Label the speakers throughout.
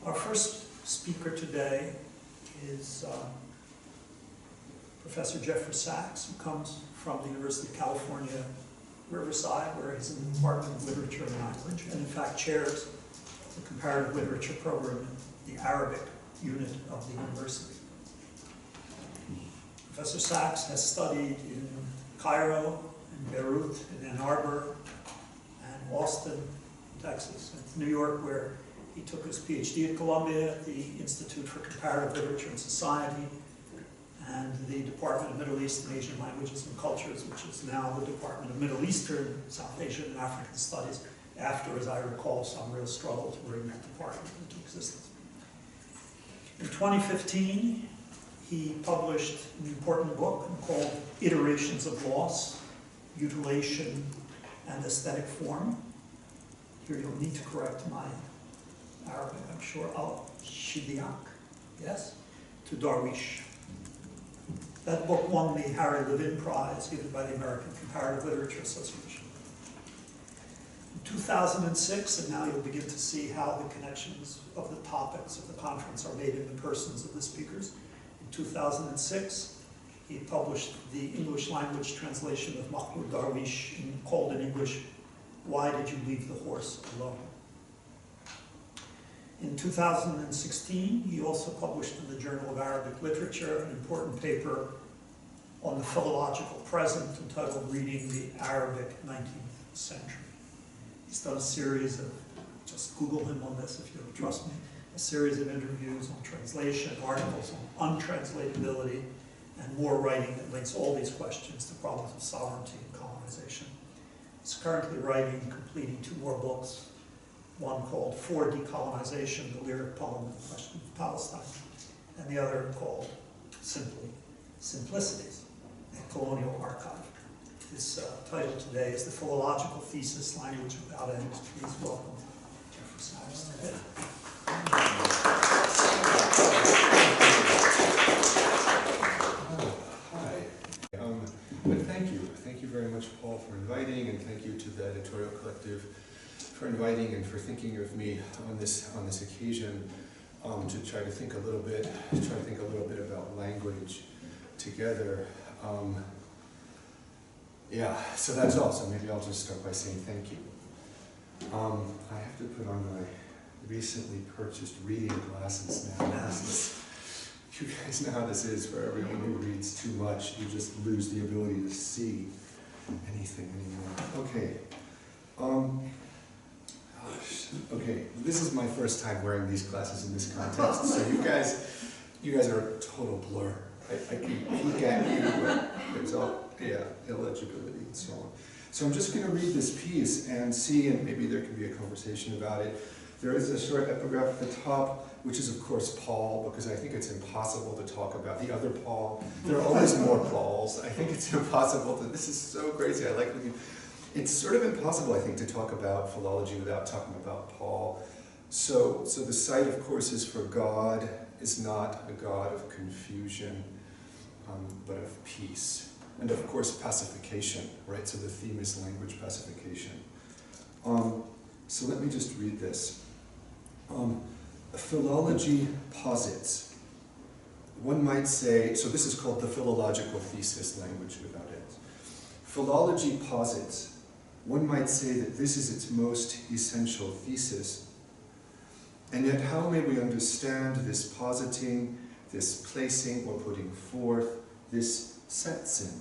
Speaker 1: Our first speaker today is Professor Jeffrey Sachs, who comes from the University of California, Riverside, where he's in the Department of Literature and Language, and in fact chairs the comparative literature program in the Arabic unit of the university. Professor Sachs has studied in Cairo, in Beirut, in Ann Arbor, and Austin, Texas, and New York, where he took his PhD at Columbia, at the Institute for Comparative Literature and Society, and the Department of Middle East and Asian Languages and Cultures, which is now the Department of Middle Eastern, South Asian, and African Studies, after, as I recall, some real struggle to bring that department into existence. In 2015, he published an important book called Iterations of Loss, Mutilation, and Aesthetic Form. Here you'll need to correct my Arabic, I'm sure. Al-Shidiak, yes? To Darwish. That book won the Harry Levin Prize given by the American Comparative Literature Association. In 2006, and now you'll begin to see how the connections of the topics of the conference are made in the persons of the speakers. In 2006, he published the English language translation of Mahmoud Darwish, called in English, Why Did You Leave the Horse Alone? In 2016, he also published in the Journal of Arabic Literature an important paper on the philological present entitled Reading the Arabic 19th Century. He's done a series of, just Google him on this if you don't trust me, a series of interviews on translation, articles on untranslatability, and more writing that links all these questions to problems of sovereignty and colonization. He's currently writing and completing 2 more books, one called For Decolonization, the lyric poem on the question of Palestine, and the other called simply Simplicities, a Colonial Archive. His title today is The Philological Thesis, Language Without Ends. Please welcome Jeffrey Sachs.
Speaker 2: But thank you. Thank you very much, Paul, for inviting, and thank you to the editorial collective for inviting and for thinking of me on this occasion to try to think a little bit about language together. Yeah, so that's all. So maybe I'll just start by saying thank you. I have to put on my recently purchased reading glasses now. You guys know how this is for everyone who reads too much. You just lose the ability to see anything anymore. Okay. Okay, this is my first time wearing these glasses in this context, so you guys are a total blur. I can peek at you, but it's all, illegibility and so on. So I'm just going to read this piece and see, and maybe there can be a conversation about it. There is a short epigraph at the top, which is of course Paul, because I think it's impossible to talk about the other Paul. There are always more Pauls. I think it's impossible to, this is so crazy. I like when you, it's sort of impossible, I think, to talk about philology without talking about Paul. So the site, of course, is for God is not a God of confusion, but of peace. And of course, pacification, right? So the theme is language pacification. So let me just read this. Philology posits. One might say, so this is called the Philological Thesis, Language Without Ends. Philology posits. One might say that this is its most essential thesis. And yet how may we understand this positing, this placing or putting forth, this setsin?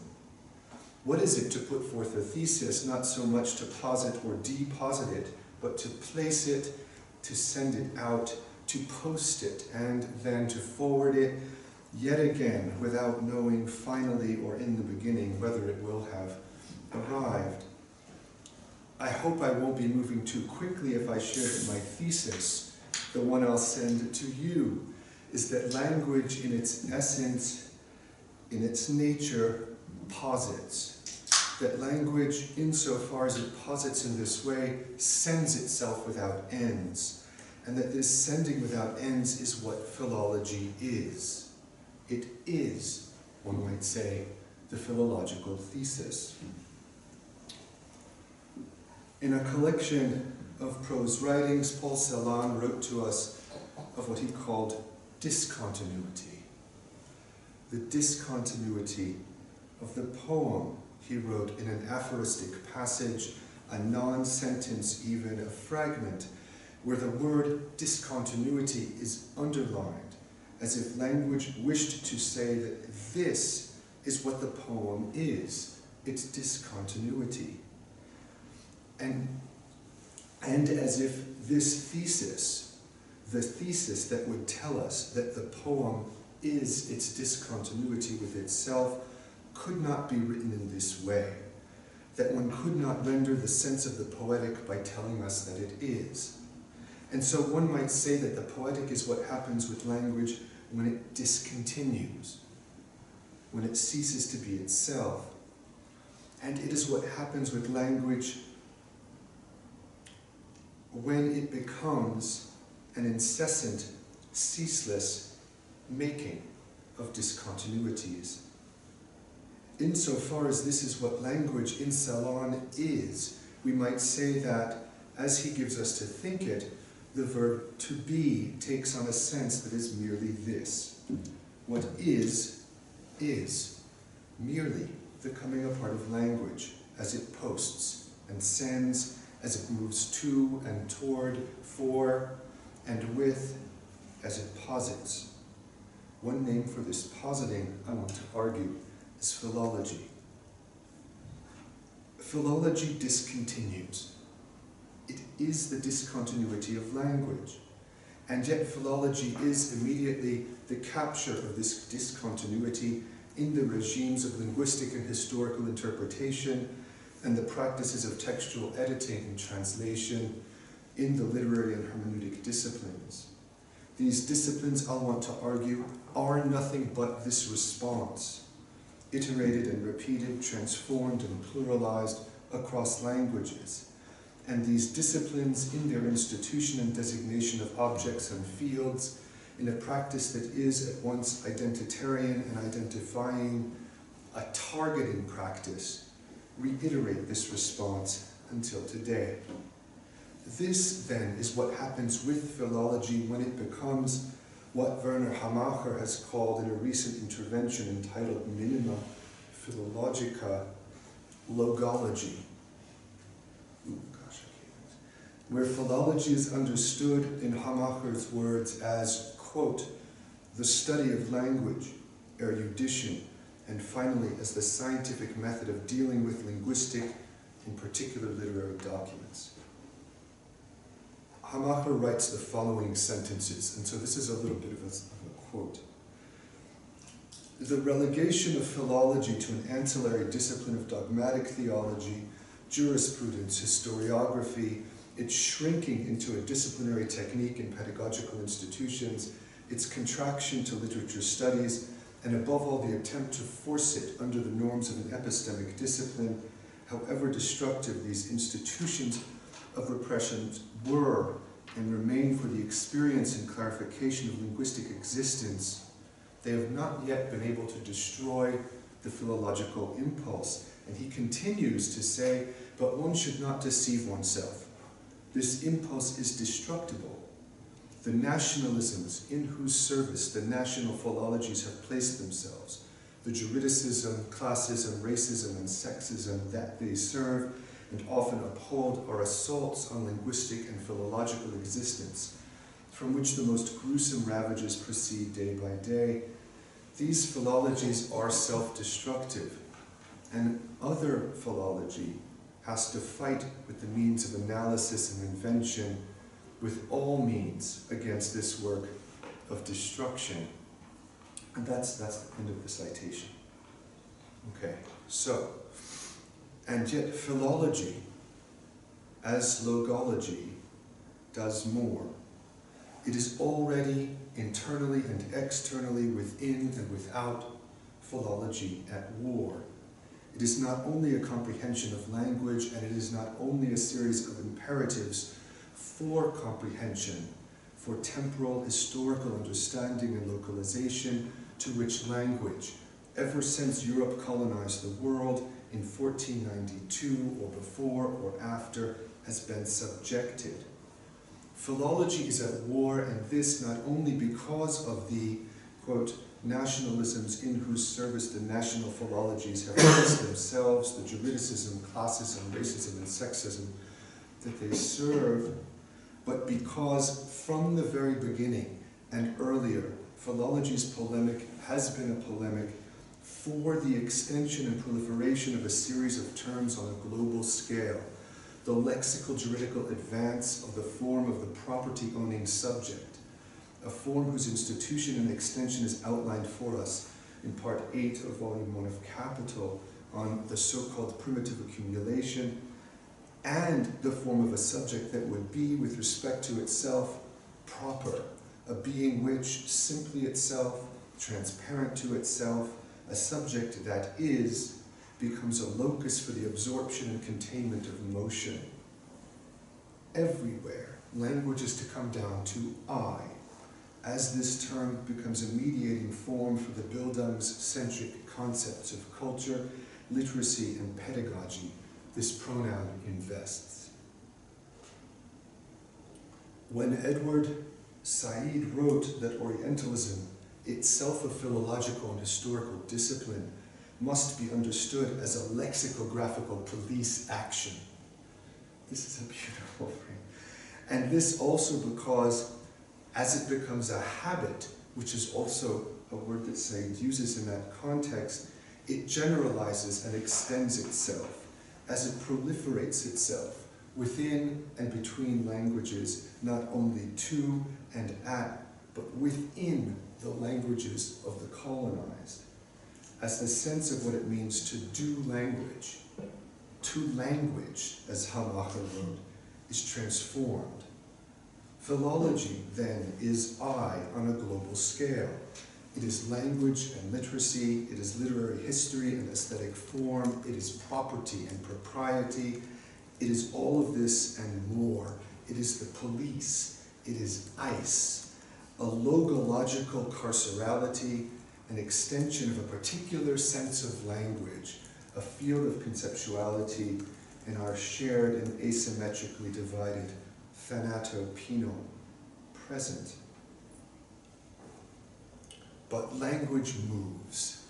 Speaker 2: What is it to put forth a thesis, not so much to posit or deposit it, but to place it, to send it out, to post it, and then to forward it yet again without knowing finally or in the beginning whether it will have arrived? I hope I won't be moving too quickly if I share that my thesis, the one I'll send to you, is that language in its essence, in its nature, posits. That language, insofar as it posits in this way, sends itself without ends. And that this sending without ends is what philology is. It is, one might say, the philological thesis. In a collection of prose writings, Paul Celan wrote to us of what he called discontinuity. The discontinuity of the poem he wrote in an aphoristic passage, a non-sentence even, a fragment, where the word discontinuity is underlined, as if language wished to say that this is what the poem is, its discontinuity. And as if this thesis, the thesis that would tell us that the poem is its discontinuity with itself, could not be written in this way, that one could not render the sense of the poetic by telling us that it is. And so one might say that the poetic is what happens with language when it discontinues, when it ceases to be itself. And it is what happens with language when it becomes an incessant, ceaseless making of discontinuities. Insofar as this is what language in Ceylon is, we might say that, as he gives us to think it, the verb to be takes on a sense that is merely this. What is merely the coming apart of language as it posts and sends, as it moves to and toward, for and with, as it posits. One name for this positing, I want to argue, is philology. Philology discontinues. It is the discontinuity of language. And yet philology is immediately the capture of this discontinuity in the regimes of linguistic and historical interpretation and the practices of textual editing and translation in the literary and hermeneutic disciplines. These disciplines, I'll want to argue, are nothing but this response, iterated and repeated, transformed and pluralized across languages. And these disciplines, in their institution and designation of objects and fields, in a practice that is at once identitarian and identifying, a targeting practice, reiterate this response until today. This, then, is what happens with philology when it becomes what Werner Hamacher has called in a recent intervention entitled Minima Philologica Logology. Where philology is understood, in Hamacher's words, as, quote, the study of language, erudition, and finally as the scientific method of dealing with linguistic, in particular literary documents. Hamacher writes the following sentences, and so this is a little bit of a quote. The relegation of philology to an ancillary discipline of dogmatic theology, jurisprudence, historiography, its shrinking into a disciplinary technique in pedagogical institutions, its contraction to literature studies, and above all the attempt to force it under the norms of an epistemic discipline, however destructive these institutions of repression were and remain for the experience and clarification of linguistic existence, they have not yet been able to destroy the philological impulse. And he continues to say, but one should not deceive oneself. This impulse is destructible. The nationalisms in whose service the national philologies have placed themselves, the juridicism, classism, racism, and sexism that they serve and often uphold are assaults on linguistic and philological existence, from which the most gruesome ravages proceed day by day. These philologies are self-destructive, and other philology has to fight with the means of analysis and invention with all means against this work of destruction. And that's the end of the citation. Okay, so, and yet philology, as logology, does more. It is already internally and externally, within and without philology, at war. It is not only a comprehension of language, and it is not only a series of imperatives for comprehension, for temporal, historical understanding and localization, to which language, ever since Europe colonized the world in 1492 or before or after, has been subjected. Philology is at war, and this not only because of the, quote, nationalisms in whose service the national philologies have placed themselves, the juridicism, classism, racism, and sexism that they serve, but because from the very beginning and earlier, philology's polemic has been a polemic for the extension and proliferation of a series of terms on a global scale, the lexical juridical advance of the form of the property-owning subject, a form whose institution and extension is outlined for us in Part 8 of Volume 1 of Capital on the so-called primitive accumulation, and the form of a subject that would be, with respect to itself, proper, a being which, simply itself, transparent to itself, a subject that is, becomes a locus for the absorption and containment of emotion. Everywhere, language is to come down to I, as this term becomes a mediating form for the Bildungscentric concepts of culture, literacy, and pedagogy this pronoun invests. When Edward Said wrote that Orientalism, itself a philological and historical discipline, must be understood as a lexicographical police action. This is a beautiful thing. And this also because, as it becomes a habit, which is also a word that Said uses in that context, it generalizes and extends itself as it proliferates itself within and between languages, not only to and at, but within the languages of the colonized, as the sense of what it means to do language, as Hamacher wrote, is transformed. Philology, then, is I on a global scale. It is language and literacy, it is literary history and aesthetic form, it is property and propriety, it is all of this and more. It is the police, it is ICE, a logological carcerality, an extension of a particular sense of language, a field of conceptuality in our shared and asymmetrically divided thanato-penal present. But language moves,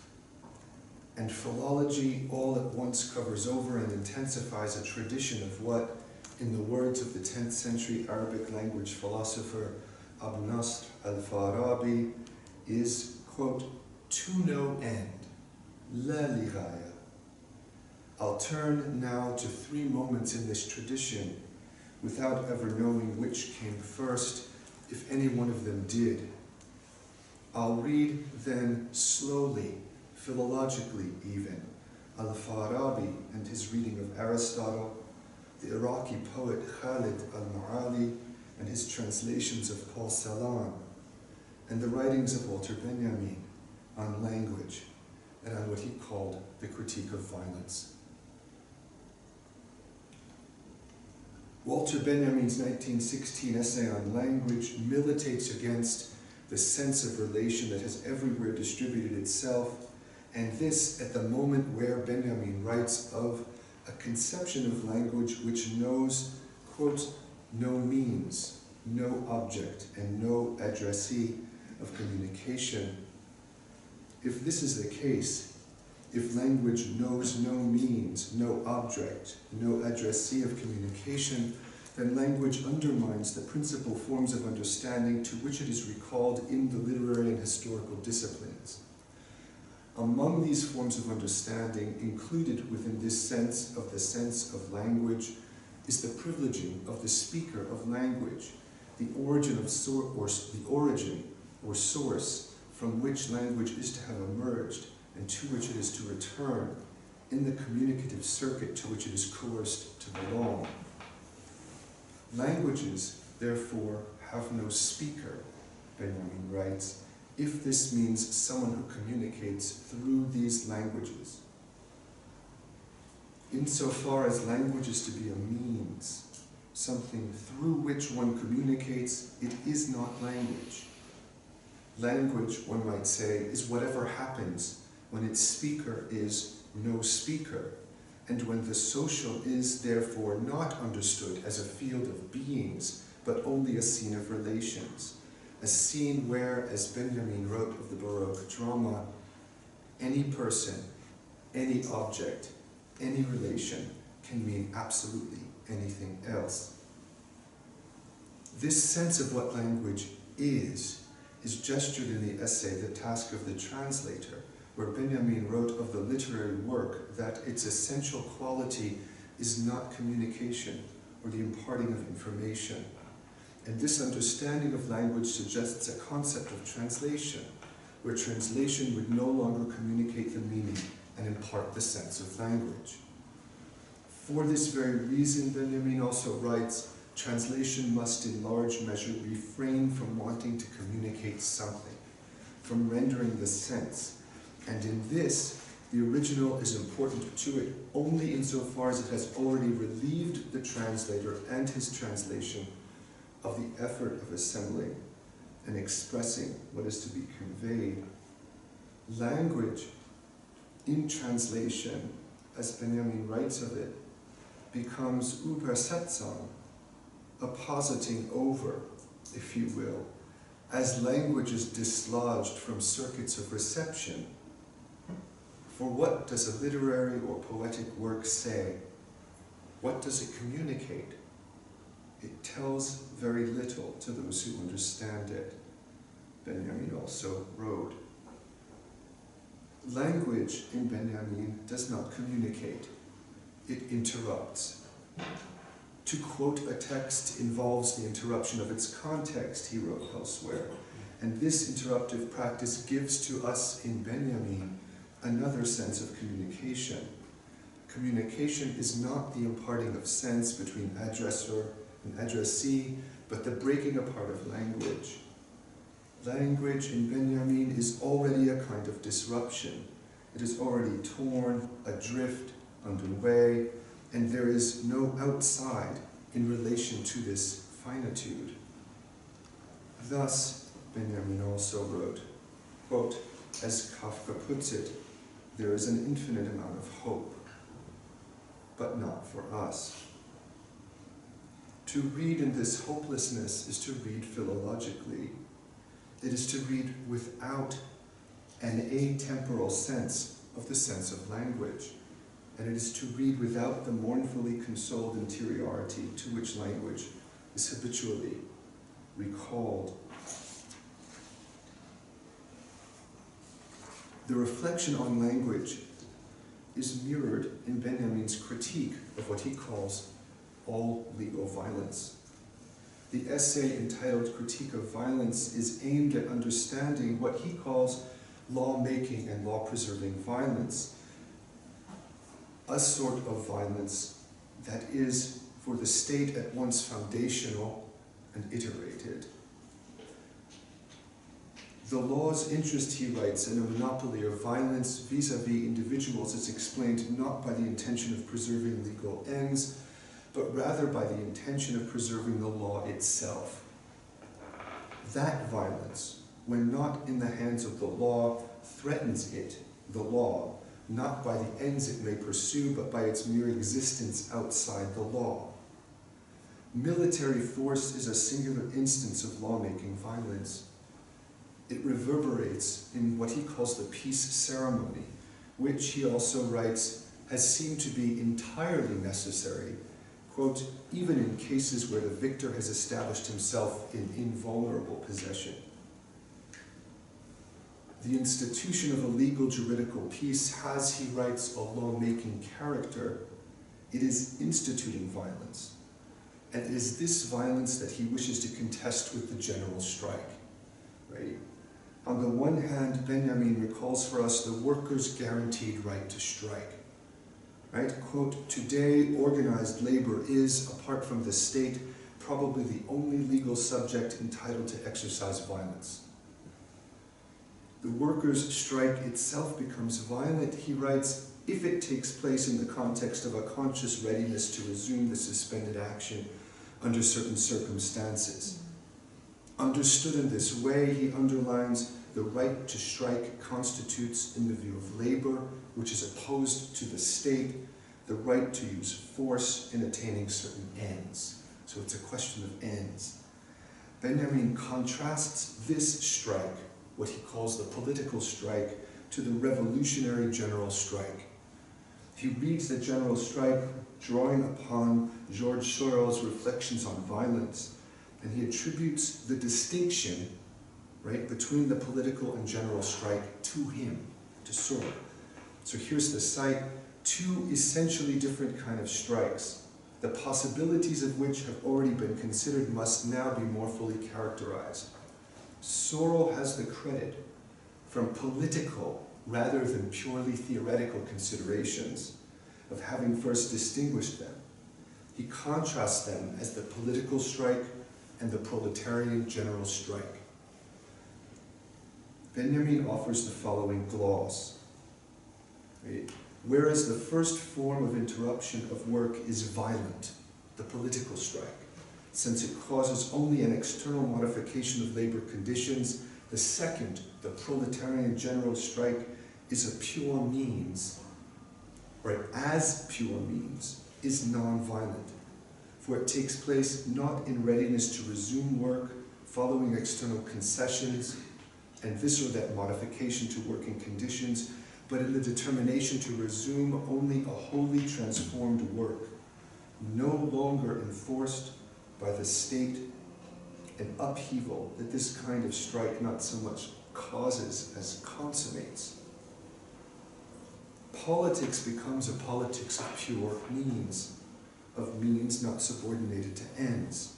Speaker 2: and philology all at once covers over and intensifies a tradition of what, in the words of the 10th century Arabic language philosopher Abu Nasr al-Farabi, is, quote, to no end, la lighaya. I'll turn now to 3 moments in this tradition without ever knowing which came first, if any one of them did. I'll read then slowly, philologically even, al-Farabi and his reading of Aristotle, the Iraqi poet Khalid al-Ma'ali and his translations of Paul Celan, and the writings of Walter Benjamin on language and on what he called the critique of violence. Walter Benjamin's 1916 essay on language militates against the sense of relation that has everywhere distributed itself, and this at the moment where Benjamin writes of a conception of language which knows, quote, no means, no object, and no addressee of communication. If this is the case, if language knows no means, no object, no addressee of communication, then language undermines the principal forms of understanding to which it is recalled in the literary and historical disciplines. Among these forms of understanding, included within this sense of language, is the privileging of the speaker of language, the origin or source from which language is to have emerged and to which it is to return in the communicative circuit to which it is coerced to belong. Languages, therefore, have no speaker, Benjamin writes, if this means someone who communicates through these languages. Insofar as language is to be a means, something through which one communicates, it is not language. Language, one might say, is whatever happens when its speaker is no speaker, and when the social is therefore not understood as a field of beings, but only a scene of relations. A scene where, as Benjamin wrote of the Baroque drama, any person, any object, any relation can mean absolutely anything else. This sense of what language is gestured in the essay The Task of the Translator, where Benjamin wrote of the literary work that its essential quality is not communication or the imparting of information. And this understanding of language suggests a concept of translation, where translation would no longer communicate the meaning and impart the sense of language. For this very reason, Benjamin also writes, translation must in large measure refrain from wanting to communicate something, from rendering the sense. And in this, the original is important to it only insofar as it has already relieved the translator and his translation of the effort of assembling and expressing what is to be conveyed. Language in translation, as Benjamin writes of it, becomes Übersetzung, a positing over, if you will, as language is dislodged from circuits of reception. For what does a literary or poetic work say? What does it communicate? It tells very little to those who understand it. Benjamin also wrote. Language in Benjamin does not communicate. It interrupts. To quote a text involves the interruption of its context, he wrote elsewhere. And this interruptive practice gives to us in Benjamin another sense of communication. Communication is not the imparting of sense between addressor and addressee, but the breaking apart of language. Language in Benjamin is already a kind of disruption. It is already torn, adrift, underway, and there is no outside in relation to this finitude. Thus, Benjamin also wrote, quote, as Kafka puts it, there is an infinite amount of hope, but not for us. To read in this hopelessness is to read philologically. It is to read without an atemporal sense of the sense of language, and it is to read without the mournfully consoled interiority to which language is habitually recalled. The reflection on language is mirrored in Benjamin's critique of what he calls all legal violence. The essay entitled Critique of Violence is aimed at understanding what he calls law-making and law-preserving violence, a sort of violence that is for the state at once foundational and iterated. The law's interest, he writes, in a monopoly of violence vis-à-vis individuals is explained not by the intention of preserving legal ends, but rather by the intention of preserving the law itself. That violence, when not in the hands of the law, threatens it, the law, not by the ends it may pursue, but by its mere existence outside the law. Military force is a singular instance of lawmaking violence. It reverberates in what he calls the peace ceremony, which, he also writes, has seemed to be entirely necessary, quote, even in cases where the victor has established himself in invulnerable possession. The institution of a legal juridical peace has, he writes, a law-making character. It is instituting violence. And it is this violence that he wishes to contest with the general strike. Right? On the one hand, Benjamin recalls for us the workers' guaranteed right to strike. Right? Quote, today organized labor is, apart from the state, probably the only legal subject entitled to exercise violence. The workers' strike itself becomes violent, he writes, if it takes place in the context of a conscious readiness to resume the suspended action under certain circumstances. Understood in this way, he underlines, the right to strike constitutes, in the view of labor, which is opposed to the state, the right to use force in attaining certain ends. So it's a question of ends. Benjamin contrasts this strike, what he calls the political strike, to the revolutionary general strike. He reads the general strike drawing upon George Sorel's reflections on violence, and he attributes the distinction, right, between the political and general strike to him, to Sorel. So here's the cite: two essentially different kind of strikes, the possibilities of which have already been considered must now be more fully characterized. Sorel has the credit from political rather than purely theoretical considerations of having first distinguished them. He contrasts them as the political strike and the proletarian general strike. Benjamin offers the following gloss. Right? Whereas the first form of interruption of work is violent, the political strike, since it causes only an external modification of labor conditions, the second, the proletarian general strike, is a pure means, right, as pure means, is non-violent, for it takes place not in readiness to resume work following external concessions and this or that modification to working conditions, but in the determination to resume only a wholly transformed work, no longer enforced by the state, an upheaval that this kind of strike not so much causes as consummates. Politics becomes a politics of pure means not subordinated to ends.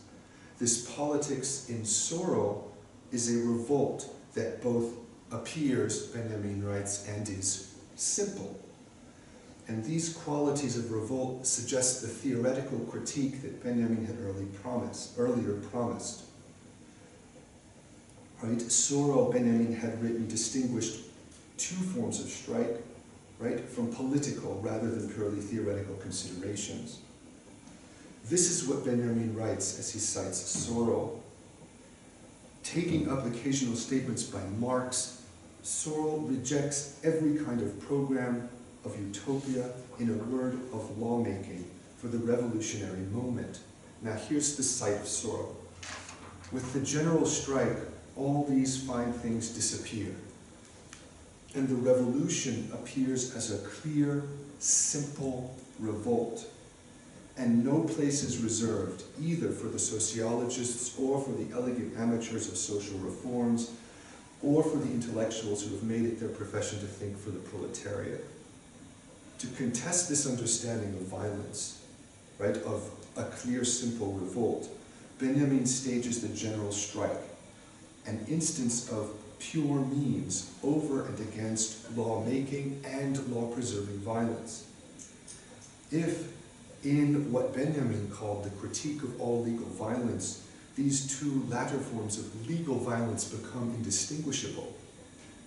Speaker 2: This politics in Sorel is a revolt that both appears, Benjamin writes, and is simple. And these qualities of revolt suggest the theoretical critique that Benjamin had earlier promised. Right? Sorel, Benjamin had written, distinguished two forms of strike, right, from political rather than purely theoretical considerations. This is what Benjamin writes as he cites Sorel. Taking up occasional statements by Marx, Sorel rejects every kind of program of utopia, in a word, of lawmaking for the revolutionary moment. Now here's the cite of Sorel. With the general strike, all these fine things disappear, and the revolution appears as a clear, simple revolt, and no place is reserved either for the sociologists or for the elegant amateurs of social reforms, or for the intellectuals who have made it their profession to think for the proletariat. To contest this understanding of violence, right, of a clear, simple revolt, Benjamin stages the general strike, an instance of pure means over and against law-making and law-preserving violence. If, in what Benjamin called the critique of all legal violence, these two latter forms of legal violence become indistinguishable,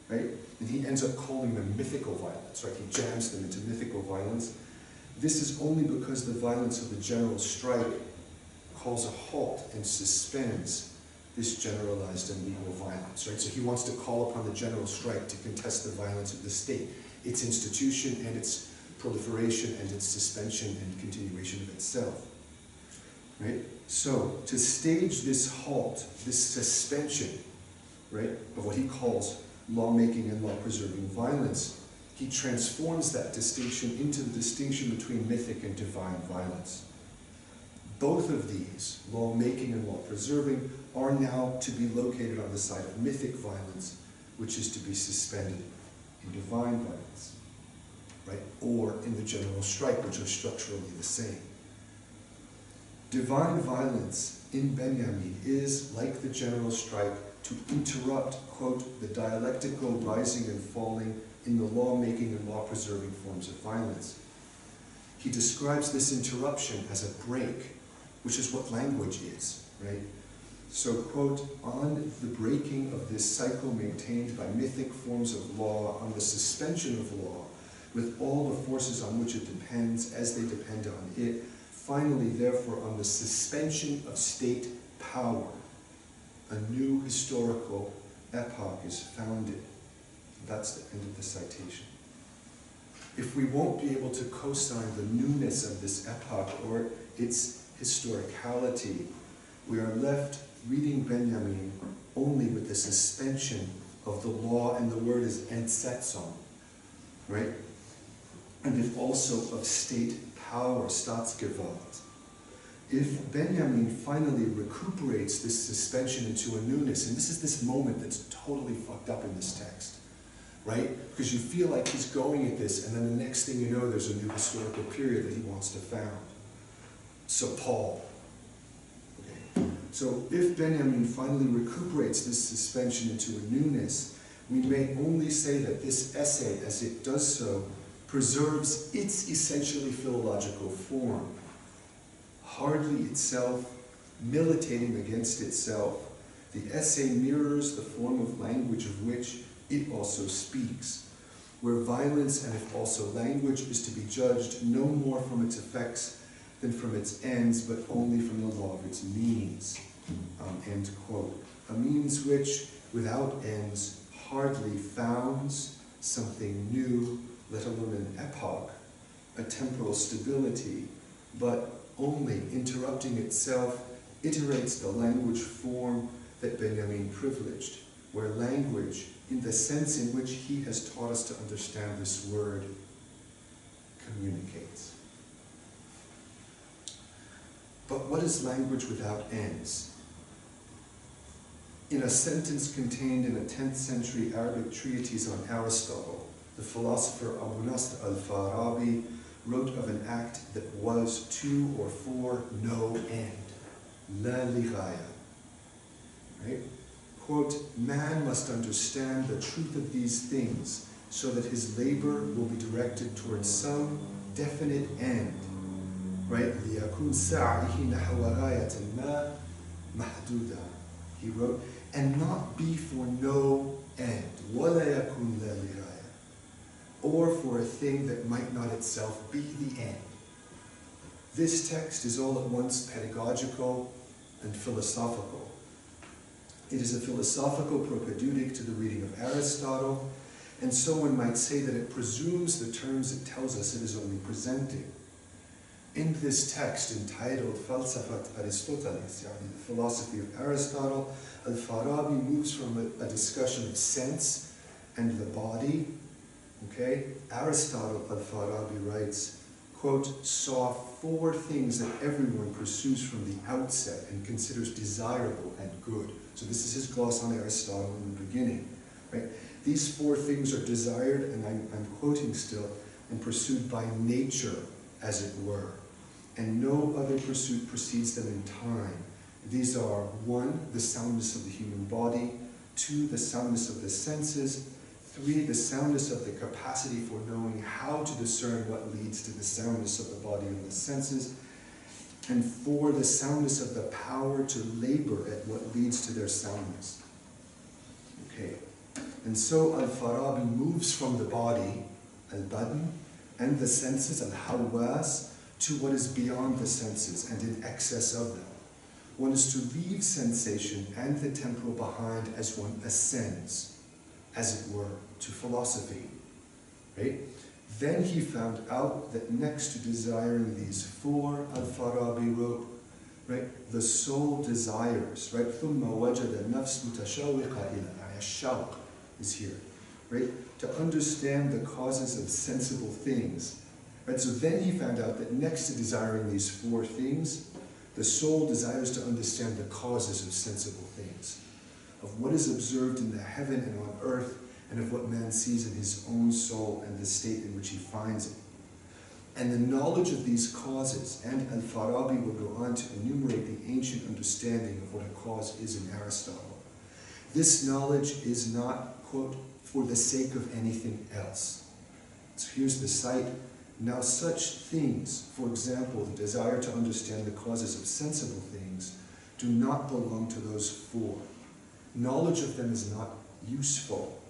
Speaker 2: right? And he ends up calling them mythical violence, right? He jams them into mythical violence. This is only because the violence of the general strike calls a halt and suspends this generalized and legal violence, right? So he wants to call upon the general strike to contest the violence of the state, its institution and its proliferation and its suspension and continuation of itself, right? So to stage this halt, this suspension, right, of what he calls lawmaking and law-preserving violence, he transforms that distinction into the distinction between mythic and divine violence. Both of these, law-making and law-preserving, are now to be located on the side of mythic violence, which is to be suspended in divine violence, right? Or in the general strike, which are structurally the same. Divine violence in Benjamin is, like the general strike, to interrupt, quote, the dialectical rising and falling in the law-making and law-preserving forms of violence. He describes this interruption as a break, which is what language is, right? So, quote, on the breaking of this cycle maintained by mythic forms of law, on the suspension of law, with all the forces on which it depends as they depend on it, finally, therefore, on the suspension of state power, a new historical epoch is founded. That's the end of the citation. If we won't be able to co-sign the newness of this epoch or its historicality, we are left reading Benjamin only with the suspension of the law, and the word is Entsetzung, right? And if also of state power, Staatsgewalt. If Benjamin finally recuperates this suspension into a newness, and this is this moment that's totally fucked up in this text, right? Because you feel like he's going at this, and then the next thing you know, there's a new historical period that he wants to found. So Paul. Okay. So if Benjamin finally recuperates this suspension into a newness, we may only say that this essay, as it does so, preserves its essentially philological form, hardly itself, militating against itself. The essay mirrors the form of language of which it also speaks, where violence and if also language is to be judged no more from its effects than from its ends, but only from the law of its means. End quote. A means which, without ends, hardly founds something new, let alone an epoch, a temporal stability, but only interrupting itself, iterates the language form that Benjamin privileged, where language, in the sense in which he has taught us to understand this word, communicates. But what is language without ends? In a sentence contained in a 10th century Arabic treatise on Aristotle, the philosopher Abu Nasr al-Farabi wrote of an act that was to or for no end. La lighaya. Right? Quote, man must understand the truth of these things so that his labor will be directed towards some definite end. Right? لِيَكُنْ سَعْيِهِ نَحْوَ غَايَةٍ مَا مَحْدُودًا. He wrote, and not be for no end. وَلَا يَكُنْ لَا لِغَايَةٍ. Or for a thing that might not itself be the end. This text is all at once pedagogical and philosophical. It is a philosophical propedeutic to the reading of Aristotle, and so one might say that it presumes the terms it tells us it is only presenting. In this text entitled Falsafat Aristoteles, the philosophy of Aristotle, Al-Farabi moves from a discussion of sense and the body. Okay? Aristotle, Al-Farabi writes, quote, saw four things that everyone pursues from the outset and considers desirable and good. So this is his gloss on Aristotle in the beginning. Right? These four things are desired, and I'm quoting still, and pursued by nature, as it were. And no other pursuit precedes them in time. These are 1, the soundness of the human body, 2, the soundness of the senses, 3, the soundness of the capacity for knowing how to discern what leads to the soundness of the body and the senses, and 4, the soundness of the power to labor at what leads to their soundness. Okay, and so Al-Farabi moves from the body, al-badn, and the senses, al-hawas, to what is beyond the senses and in excess of them. One is to leave sensation and the temporal behind as one ascends, as it were, to philosophy, right? Then he found out that next to desiring these four, Al-Farabi wrote, right, the soul desires, right? ثُمَّ وَجَدَ النَّفْسُ مُتَشَوِّقَ إِلَىٰ الشَّوْقِ is here, right? To understand the causes of sensible things. Right, so then he found out that next to desiring these four things, the soul desires to understand the causes of sensible things, of what is observed in the heaven and on earth, and of what man sees in his own soul and the state in which he finds it. And the knowledge of these causes, and Al-Farabi will go on to enumerate the ancient understanding of what a cause is in Aristotle. This knowledge is not, quote, for the sake of anything else. So here's the cite. Now such things, for example, the desire to understand the causes of sensible things, do not belong to those four. Knowledge of them is not useful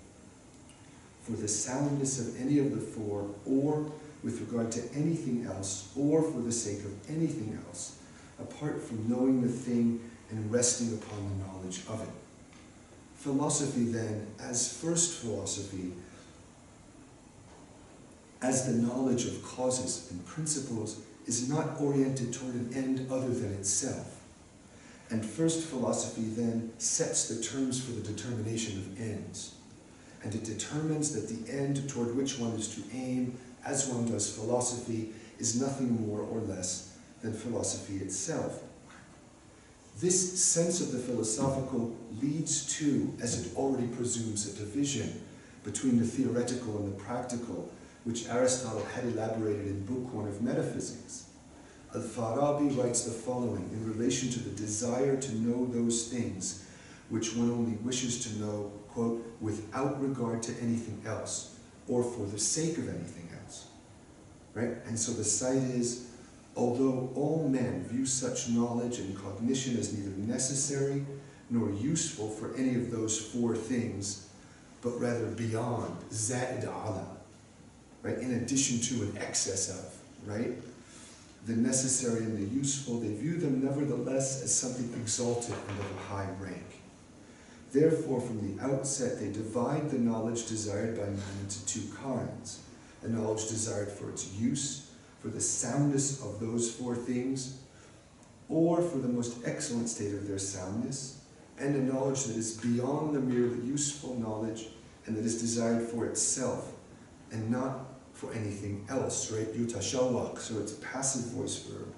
Speaker 2: for the soundness of any of the four, or with regard to anything else, or for the sake of anything else, apart from knowing the thing and resting upon the knowledge of it. Philosophy then, as first philosophy, as the knowledge of causes and principles is not oriented toward an end other than itself. And first philosophy then sets the terms for the determination of ends. And it determines that the end toward which one is to aim, as one does philosophy, is nothing more or less than philosophy itself. This sense of the philosophical leads to, as it already presumes, a division between the theoretical and the practical, which Aristotle had elaborated in Book 1 of Metaphysics. Al-Farabi writes the following in relation to the desire to know those things which one only wishes to know, quote, without regard to anything else, or for the sake of anything else. Right? And so the site is, although all men view such knowledge and cognition as neither necessary nor useful for any of those four things, but rather beyond, za'id ala, right? In addition to and excess of, right? The necessary and the useful, they view them nevertheless as something exalted and of a high rank. Therefore, from the outset, they divide the knowledge desired by man into two kinds. A knowledge desired for its use, for the soundness of those four things, or for the most excellent state of their soundness, and a knowledge that is beyond the merely useful knowledge and that is desired for itself and not for anything else, right? Yutashawak, so it's a passive voice verb.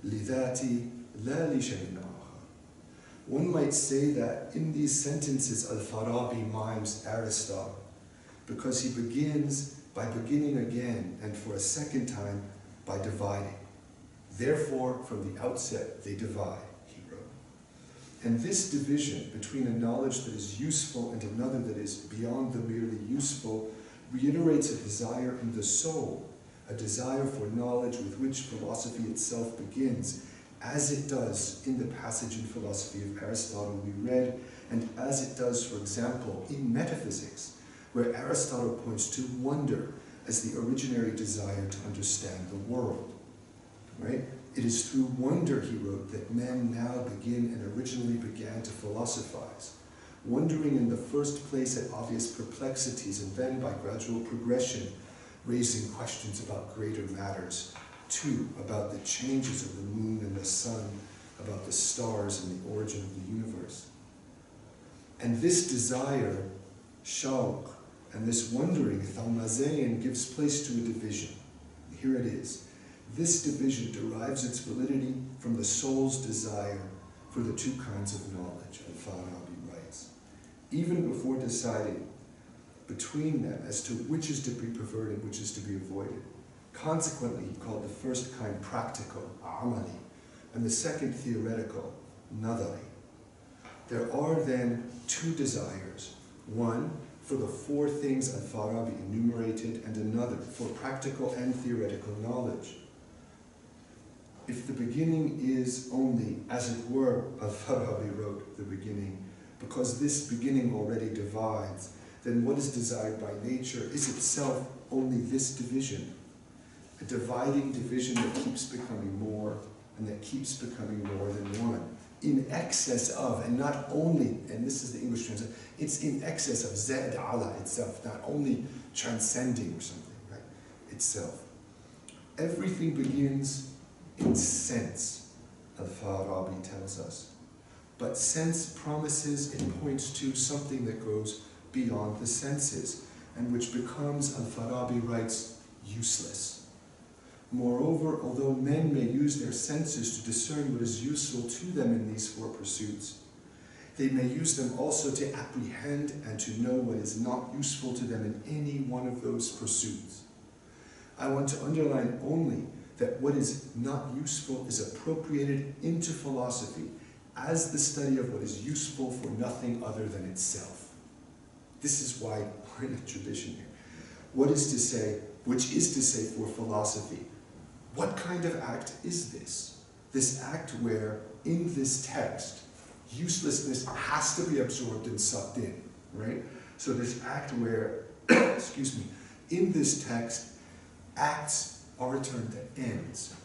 Speaker 2: Lidati la li shay'in akhar. One might say that in these sentences Al-Farabi mimes Aristotle because he begins by beginning again and for a second time by dividing. Therefore, from the outset, they divide, he wrote. And this division between a knowledge that is useful and another that is beyond the merely useful reiterates a desire in the soul, a desire for knowledge with which philosophy itself begins, as it does in the passage in Philosophy of Aristotle we read, and as it does, for example, in Metaphysics, where Aristotle points to wonder as the originary desire to understand the world. Right? It is through wonder, he wrote, that men now begin and originally began to philosophize, wondering in the first place at obvious perplexities and then by gradual progression, raising questions about greater matters, too, about the changes of the moon and the sun, about the stars and the origin of the universe. And this desire, shawq, and this wondering, thalmazein, gives place to a division. Here it is. This division derives its validity from the soul's desire for the two kinds of knowledge, Al-Farabi writes. Even before deciding between them as to which is to be preferred and which is to be avoided. Consequently, he called the first kind practical, amali, and the second theoretical, nadari. There are then two desires, one for the four things Al-Farabi enumerated, and another for practical and theoretical knowledge. If the beginning is only, as it were, Al-Farabi wrote the beginning, because this beginning already divides, then what is desired by nature is itself only this division, a dividing division that keeps becoming more and that keeps becoming more than one, in excess of, and not only, and this is the English translation, it's in excess of zed ala itself, not only transcending or something, right, itself. Everything begins in sense, Al-Farabi tells us. But sense promises, it points to something that goes beyond the senses, and which becomes, Al-Farabi writes, useless. Moreover, although men may use their senses to discern what is useful to them in these four pursuits, they may use them also to apprehend and to know what is not useful to them in any one of those pursuits. I want to underline only that what is not useful is appropriated into philosophy as the study of what is useful for nothing other than itself. This is why we're in a tradition here. What is to say, which is to say for philosophy, what kind of act is this? This act where, in this text, uselessness has to be absorbed and sucked in, right? So this act where, excuse me, in this text, acts are returned to ends.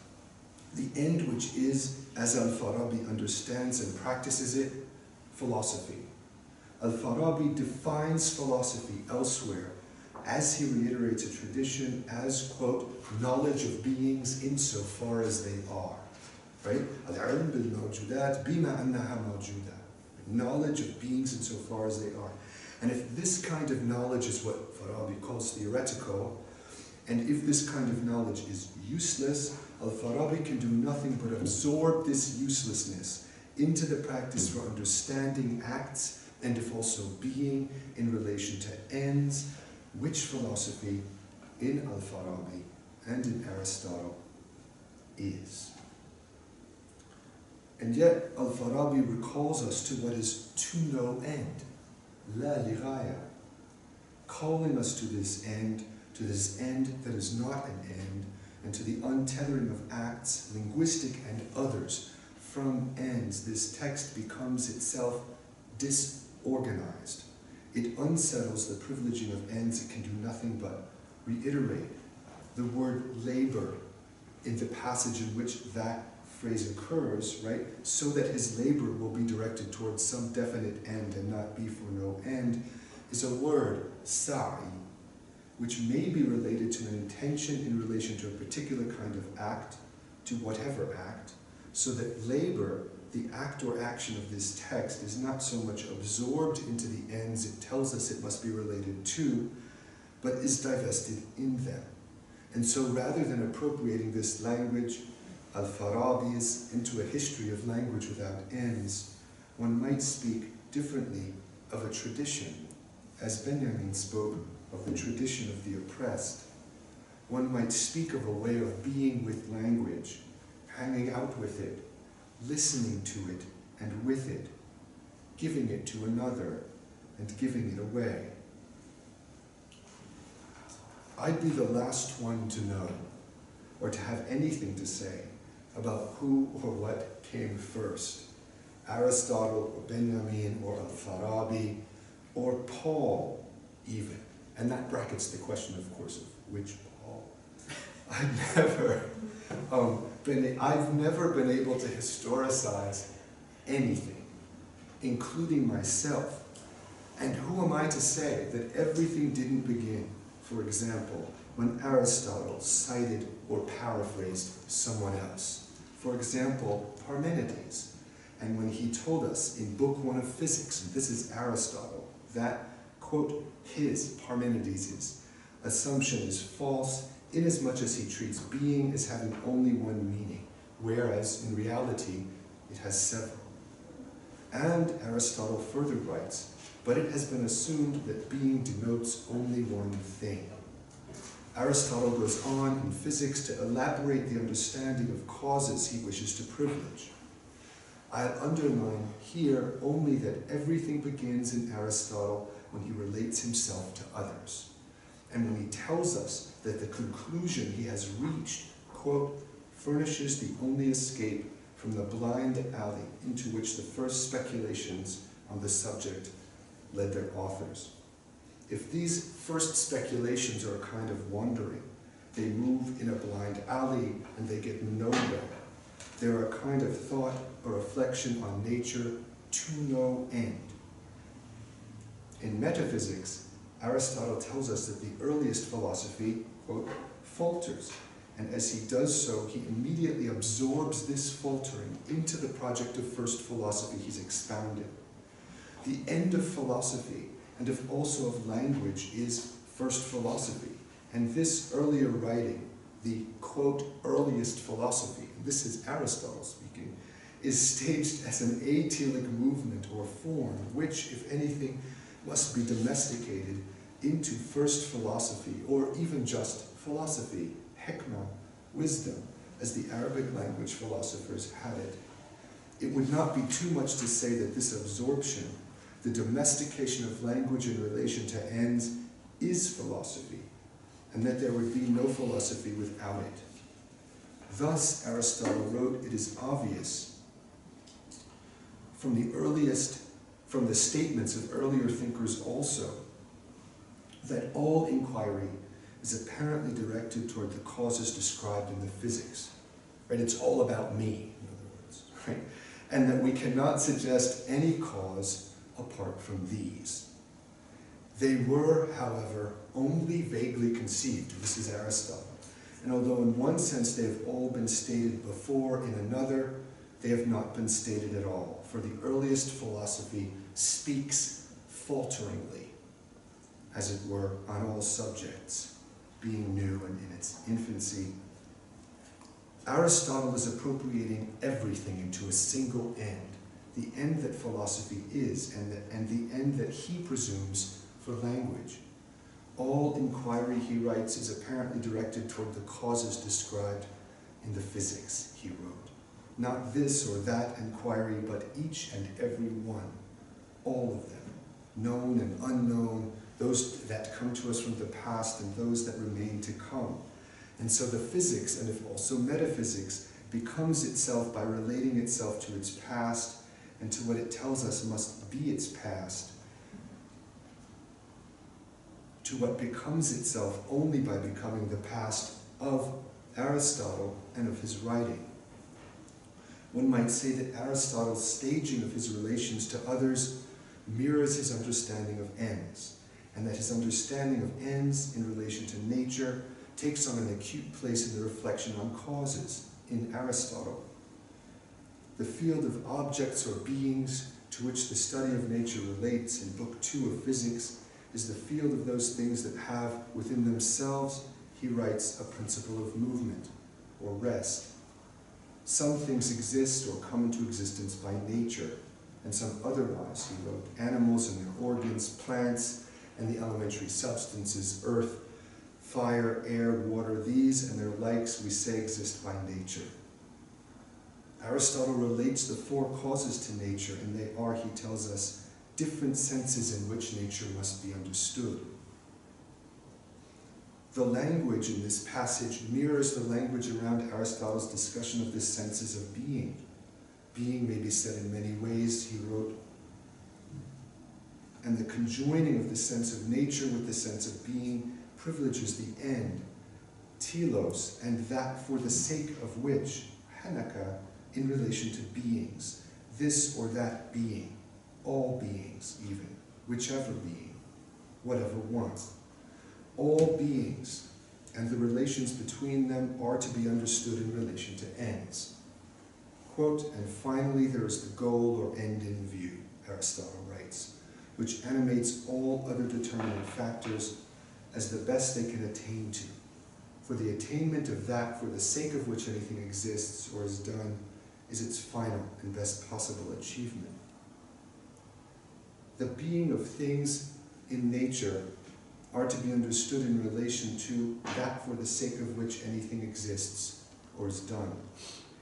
Speaker 2: The end which is, as Al-Farabi understands and practices it, philosophy. Al-Farabi defines philosophy elsewhere as he reiterates a tradition as, quote, knowledge of beings insofar as they are. Right? Al-ilm bil-mawjudat bima annaha mawjuda. Knowledge of beings insofar as they are. And if this kind of knowledge is what Farabi calls theoretical, and if this kind of knowledge is useless, Al-Farabi can do nothing but absorb this uselessness into the practice for understanding acts and if also being in relation to ends, which philosophy in Al-Farabi and in Aristotle is. And yet Al-Farabi recalls us to what is to no end, la lighaya, calling us to this end that is not an end, and to the untethering of acts, linguistic and others, from ends. This text becomes itself disorganized. It unsettles the privileging of ends. It can do nothing but reiterate the word labor in the passage in which that phrase occurs, right? So that his labor will be directed towards some definite end and not be for no end, is a word, sa'i, which may be related to an intention in relation to a particular kind of act, to whatever act, so that labor, the act or action of this text, is not so much absorbed into the ends it tells us it must be related to, but is divested in them. And so rather than appropriating this language, Al-Farabi's, into a history of language without ends, one might speak differently of a tradition, as Benjamin spoke of the tradition of the oppressed. One might speak of a way of being with language, hanging out with it, listening to it and with it, giving it to another and giving it away. I'd be the last one to know, or to have anything to say, about who or what came first, Aristotle or Benjamin or Al-Farabi or Paul even. And that brackets the question, of course, of which Paul. I've never been able to historicize anything, including myself. And who am I to say that everything didn't begin, for example, when Aristotle cited or paraphrased someone else? For example, Parmenides. And when he told us in Book 1 of Physics, and this is Aristotle, that, quote, his, Parmenides' assumption is false inasmuch as he treats being as having only one meaning, whereas in reality it has several. And Aristotle further writes, but it has been assumed that being denotes only one thing. Aristotle goes on in physics to elaborate the understanding of causes he wishes to privilege. I'll underline here only that everything begins in Aristotle when he relates himself to others. And when he tells us that the conclusion he has reached, quote, furnishes the only escape from the blind alley into which the first speculations on the subject led their authors. If these first speculations are a kind of wandering, they move in a blind alley and they get nowhere. They're a kind of thought or reflection on nature to no end. In metaphysics, Aristotle tells us that the earliest philosophy, quote, falters, and as he does so, he immediately absorbs this faltering into the project of first philosophy he's expounded. The end of philosophy, and of also of language, is first philosophy, and this earlier writing, the, quote, earliest philosophy, and this is Aristotle speaking, is staged as an atelic movement or form, which, if anything, must be domesticated into first philosophy, or even just philosophy, hekmah, wisdom, as the Arabic language philosophers had it. It would not be too much to say that this absorption, the domestication of language in relation to ends, is philosophy, and that there would be no philosophy without it. Thus, Aristotle wrote, it is obvious from the statements of earlier thinkers also, that all inquiry is apparently directed toward the causes described in the physics. Right? It's all about me, in other words, right? And that we cannot suggest any cause apart from these. They were, however, only vaguely conceived. This is Aristotle. And although in one sense they have all been stated before, in another, they have not been stated at all. For the earliest philosophy speaks falteringly, as it were, on all subjects, being new and in its infancy. Aristotle is appropriating everything into a single end, the end that philosophy is, and the end that he presumes for language. All inquiry, he writes, is apparently directed toward the causes described in the physics, he wrote. Not this or that inquiry, but each and every one, all of them, known and unknown, those that come to us from the past and those that remain to come. And so the physics, and if also metaphysics, becomes itself by relating itself to its past and to what it tells us must be its past, to what becomes itself only by becoming the past of Aristotle and of his writing. One might say that Aristotle's staging of his relations to others mirrors his understanding of ends, and that his understanding of ends in relation to nature takes on an acute place in the reflection on causes in Aristotle. The field of objects or beings to which the study of nature relates in Book 2 of Physics is the field of those things that have within themselves, he writes, a principle of movement or rest. Some things exist or come into existence by nature, and some otherwise, he wrote. Animals and their organs, plants and the elementary substances, earth, fire, air, water, these and their likes we say exist by nature. Aristotle relates the four causes to nature, and they are, he tells us, different senses in which nature must be understood. The language in this passage mirrors the language around Aristotle's discussion of the senses of being. Being may be said in many ways, he wrote, and the conjoining of the sense of nature with the sense of being privileges the end, telos, and that for the sake of which, hanaka, in relation to beings, this or that being, all beings even, whichever being, whatever one. All beings and the relations between them are to be understood in relation to ends. Quote, and finally there is the goal or end in view, Aristotle writes, which animates all other determinate factors as the best they can attain to. For the attainment of that for the sake of which anything exists or is done is its final and best possible achievement. The being of things in nature are to be understood in relation to that for the sake of which anything exists or is done.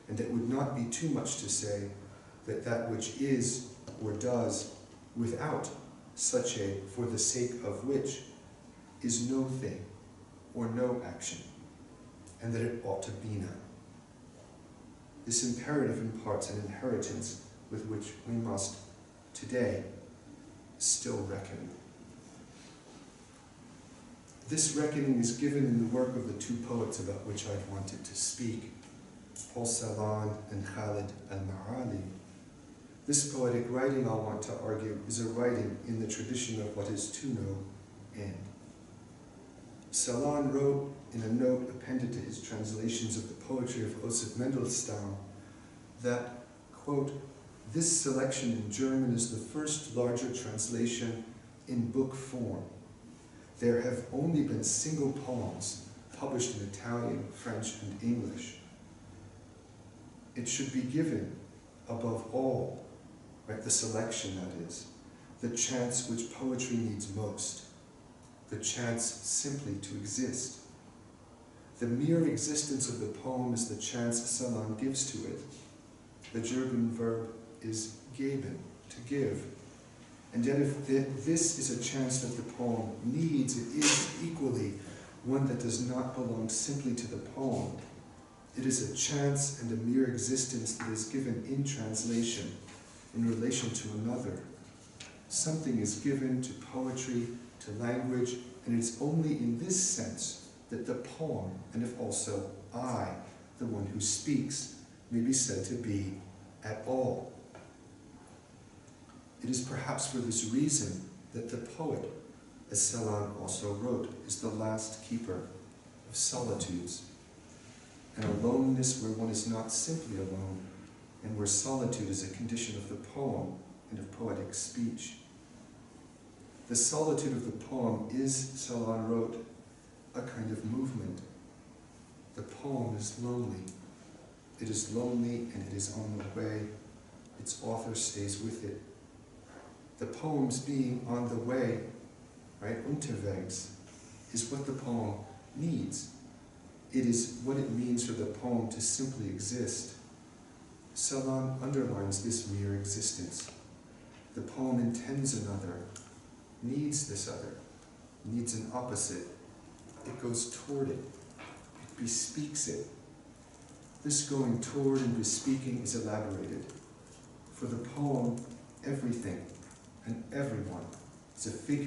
Speaker 2: And it would not be too much to say that that which is or does without such a for the sake of which is no thing or no action, and that it ought to be none. This imperative imparts an inheritance with which we must today still reckon. This reckoning is given in the work of the two poets about which I've wanted to speak, Paul Sivan and Khalid al-Ma'ali. This poetic writing, I'll want to argue, is a writing in the tradition of what is to no end. Sivan wrote in a note appended to his translations of the poetry of Osip Mandelstam that, quote, this selection in German is the first larger translation in book form. There have only been single poems published in Italian, French, and English. It should be given, above all, right, the selection that is, the chance which poetry needs most, the chance simply to exist. The mere existence of the poem is the chance Sivan gives to it. The German verb is geben, to give. And yet if this is a chance that the poem needs, it is equally one that does not belong simply to the poem. It is a chance and a mere existence that is given in translation, in relation to another. Something is given to poetry, to language, and it's only in this sense that the poem, and if also I, the one who speaks, may be said to be at all. It is perhaps for this reason that the poet, as Celan also wrote, is the last keeper of solitudes, an aloneness where one is not simply alone, and where solitude is a condition of the poem and of poetic speech. The solitude of the poem is, Celan wrote, a kind of movement. The poem is lonely. It is lonely and it is on the way. Its author stays with it. The poem's being on the way, right, unterwegs, is what the poem needs. It is what it means for the poem to simply exist. Celan underlines this mere existence. The poem intends another, needs this other, needs an opposite. It goes toward it. It bespeaks it. This going toward and bespeaking is elaborated. For the poem, everything and everyone is a figure